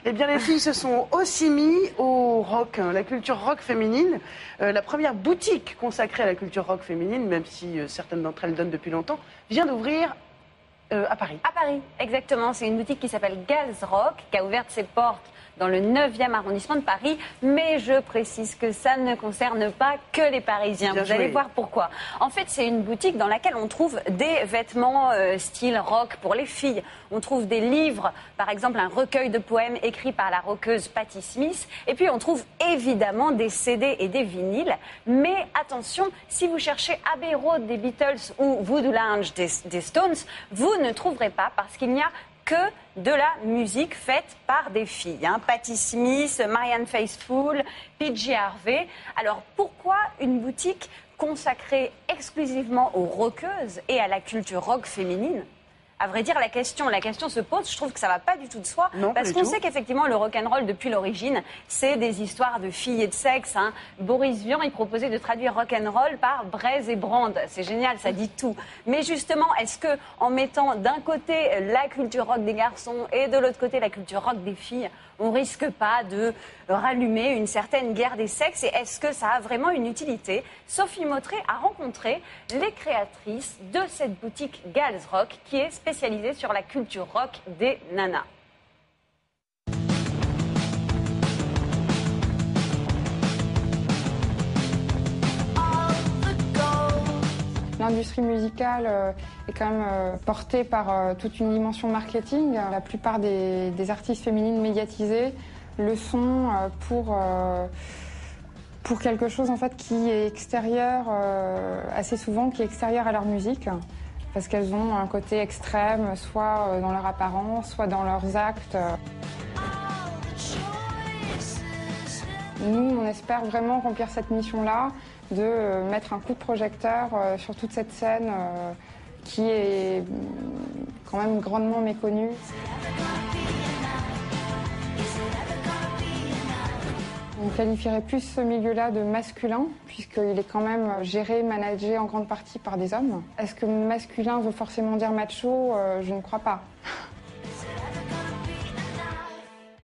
Eh bien, les filles se sont aussi mis au rock, la culture rock féminine. La première boutique consacrée à la culture rock féminine, même si certaines d'entre elles donnent depuis longtemps, vient d'ouvrir à Paris. À Paris, exactement. C'est une boutique qui s'appelle Gals Rock, qui a ouvert ses portes dans le 9e arrondissement de Paris. Mais je précise que ça ne concerne pas que les Parisiens. Vous allez voir pourquoi. En fait, c'est une boutique dans laquelle on trouve des vêtements style rock pour les filles. On trouve des livres, par exemple un recueil de poèmes écrit par la rockeuse Patti Smith. Et puis on trouve évidemment des CD et des vinyles. Mais attention, si vous cherchez Abbey Road des Beatles ou Voodoo Lounge des Stones, vous ne trouverez pas parce qu'il n'y a que de la musique faite par des filles. Patti Smith, Marianne Faithfull, PJ Harvey. Alors pourquoi une boutique consacrée exclusivement aux rockeuses et à la culture rock féminine ? À vrai dire, la question se pose. Je trouve que ça va pas du tout de soi. Non, parce qu'on sait qu'effectivement, le rock'n'roll, depuis l'origine, c'est des histoires de filles et de sexe. Boris Vian, il proposait de traduire rock'n'roll par braise et brande. C'est génial, ça dit tout. Mais justement, est-ce que en mettant d'un côté la culture rock des garçons et de l'autre côté la culture rock des filles, on risque pas de rallumer une certaine guerre des sexes? Et est-ce que ça a vraiment une utilité? Sophie Mautré a rencontré les créatrices de cette boutique Gals Rock qui est spécialisée sur la culture rock des nanas. L'industrie musicale est quand même portée par toute une dimension marketing. La plupart des artistes féminines médiatisées le sont pour quelque chose en fait qui est extérieur, assez souvent qui est extérieur à leur musique, parce qu'elles ont un côté extrême, soit dans leur apparence, soit dans leurs actes. Nous, on espère vraiment remplir cette mission-là, de mettre un coup de projecteur sur toute cette scène qui est quand même grandement méconnue. On qualifierait plus ce milieu-là de masculin, puisqu'il est quand même géré, managé en grande partie par des hommes. Est-ce que masculin veut forcément dire macho? Je ne crois pas.